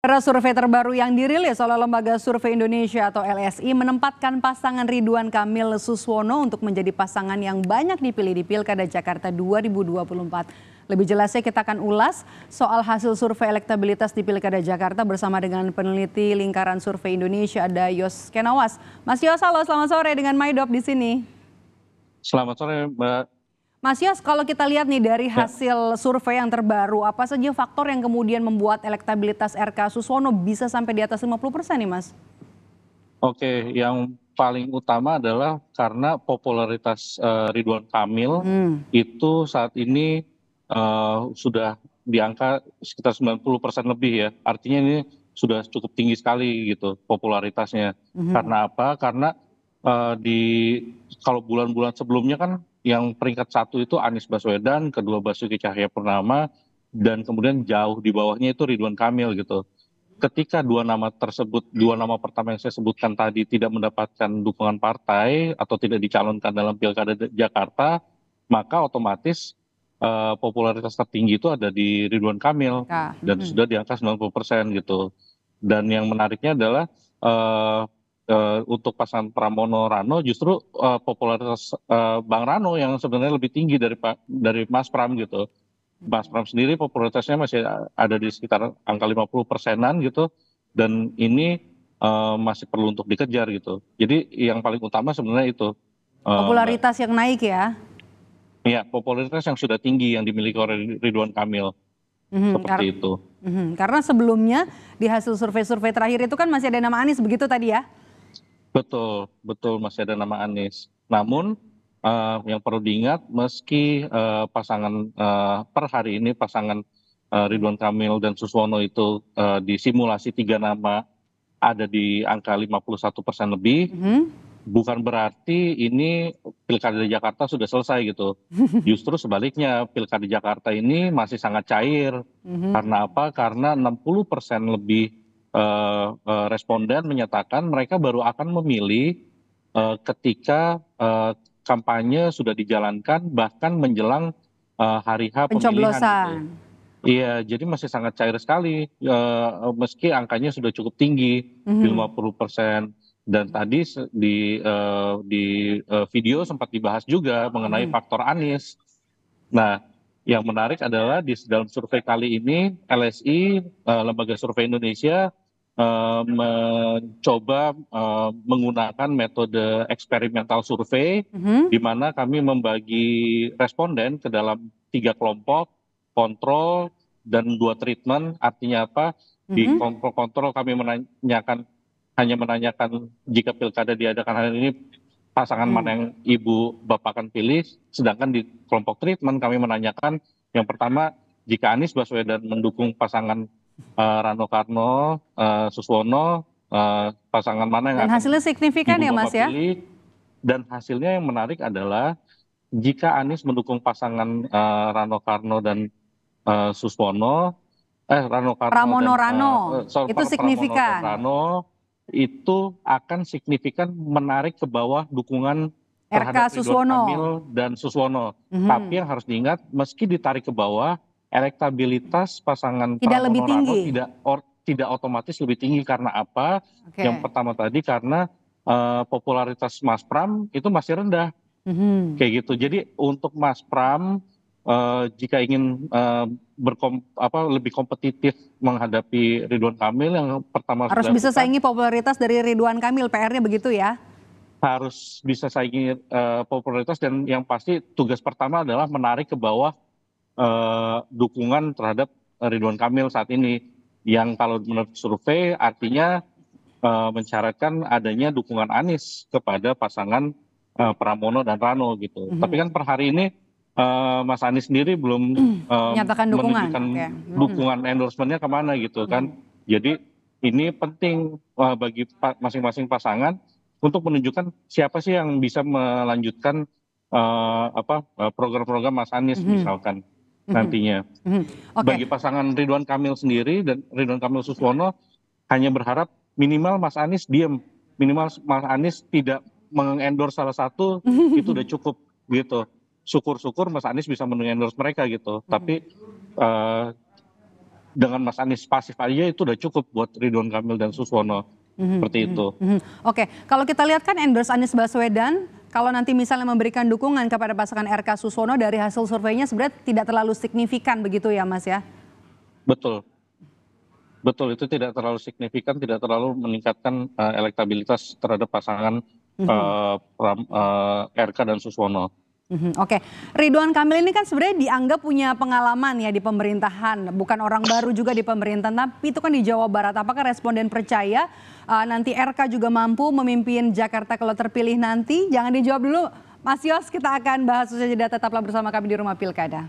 Saudara, survei terbaru yang dirilis oleh Lembaga Survei Indonesia atau LSI menempatkan pasangan Ridwan Kamil Suswono untuk menjadi pasangan yang banyak dipilih di Pilkada Jakarta 2024. Lebih jelasnya kita akan ulas soal hasil survei elektabilitas di Pilkada Jakarta bersama dengan peneliti Lingkaran Survei Indonesia, ada Yos Kenawas. Mas Yos, halo, selamat sore dengan Maidop di sini. Selamat sore, Mbak. Mas Yos, kalau kita lihat nih dari hasil survei yang terbaru, apa saja faktor yang kemudian membuat elektabilitas RK Suswono bisa sampai di atas 50% nih, Mas? Oke, yang paling utama adalah karena popularitas Ridwan Kamil itu saat ini sudah di angka sekitar 90% lebih ya. Artinya ini sudah cukup tinggi sekali gitu popularitasnya. Karena apa? Karena kalau bulan-bulan sebelumnya kan yang peringkat 1 itu Anies Baswedan, kedua Basuki Cahayapurnama, dan kemudian jauh di bawahnya itu Ridwan Kamil gitu. Ketika dua nama pertama yang saya sebutkan tadi tidak mendapatkan dukungan partai atau tidak dicalonkan dalam Pilkada Jakarta, maka otomatis popularitas tertinggi itu ada di Ridwan Kamil dan sudah di angka 90% gitu. Dan yang menariknya adalah untuk pasangan Pramono Rano justru popularitas Bang Rano yang sebenarnya lebih tinggi dari Mas Pram gitu. Mas Pram sendiri popularitasnya masih ada di sekitar angka 50%-an gitu, dan ini masih perlu untuk dikejar gitu. Jadi yang paling utama sebenarnya itu. Popularitas yang naik ya? Ya, popularitas yang sudah tinggi yang dimiliki oleh Ridwan Kamil. Seperti itu. Karena sebelumnya di hasil survei-survei terakhir itu kan masih ada nama Anies, begitu tadi ya? Betul, betul masih ada nama Anies. Namun yang perlu diingat meski pasangan per hari ini pasangan Ridwan Kamil dan Suswono itu di simulasi 3 nama ada di angka 51% lebih, bukan berarti ini Pilkada Jakarta sudah selesai gitu. Justru sebaliknya Pilkada Jakarta ini masih sangat cair. Karena apa? Karena 60% lebih responden menyatakan mereka baru akan memilih ketika kampanye sudah dijalankan bahkan menjelang hari H pemilihan gitu. Iya, jadi masih sangat cair sekali meski angkanya sudah cukup tinggi di 50%. Dan tadi di video sempat dibahas juga mengenai faktor Anies. Nah, yang menarik adalah di dalam survei kali ini LSI, Lembaga Survei Indonesia, mencoba menggunakan metode eksperimental survei, di mana kami membagi responden ke dalam 3 kelompok, kontrol dan 2 treatment. Artinya apa? Di kelompok kontrol kami hanya menanyakan jika pilkada diadakan hari ini pasangan mana yang ibu bapak akan pilih, sedangkan di kelompok treatment kami menanyakan yang pertama jika Anies Baswedan mendukung pasangan Rano Karno Suswono, pasangan mana yang dan akan hasilnya signifikan ya Mas ya? pilih. Dan hasilnya yang menarik adalah jika Anies mendukung pasangan Rano Karno dan Suswono, Pramono Rano itu signifikan. Rano itu akan signifikan menarik ke bawah dukungan terhadap Ridwan Kamil dan Suswono. Tapi yang harus diingat, meski ditarik ke bawah, elektabilitas pasangan Pramono Rano tidak otomatis lebih tinggi. Karena apa? Yang pertama tadi karena popularitas Mas Pram itu masih rendah. Kayak gitu. Jadi untuk Mas Pram jika ingin lebih kompetitif menghadapi Ridwan Kamil, yang pertama harus bisa saingi popularitas dari Ridwan Kamil, PR-nya begitu ya? Harus bisa saingi popularitas, dan yang pasti tugas pertama adalah menarik ke bawah dukungan terhadap Ridwan Kamil saat ini, yang kalau menurut survei artinya mensyaratkan adanya dukungan Anies kepada pasangan Pramono dan Rano gitu. Tapi kan per hari ini Mas Anies sendiri belum menunjukkan dukungan endorsementnya kemana gitu kan. Jadi ini penting bagi masing-masing pasangan untuk menunjukkan siapa sih yang bisa melanjutkan program-program Mas Anies misalkan nantinya. Bagi pasangan Ridwan Kamil sendiri dan Ridwan Kamil Suswono hanya berharap minimal Mas Anies diem, minimal Mas Anies tidak mengendorse salah satu, itu udah cukup gitu. Syukur-syukur Mas Anies bisa mengendorse mereka gitu. Tapi dengan Mas Anies pasif aja itu udah cukup buat Ridwan Kamil dan Suswono, seperti itu. Oke, kalau kita lihat kan endorse Anies Baswedan, kalau nanti misalnya memberikan dukungan kepada pasangan RK Suswono dari hasil surveinya sebenarnya tidak terlalu signifikan begitu ya Mas ya? Betul, betul itu tidak terlalu signifikan, tidak terlalu meningkatkan elektabilitas terhadap pasangan RK dan Suswono. Oke, Ridwan Kamil ini kan sebenarnya dianggap punya pengalaman ya di pemerintahan, bukan orang baru juga di pemerintahan, tapi itu kan di Jawa Barat. Apakah responden percaya nanti RK juga mampu memimpin Jakarta kalau terpilih nanti? Jangan dijawab dulu, Mas Yos, kita akan bahas usai jeda, tetaplah bersama kami di Rumah Pilkada.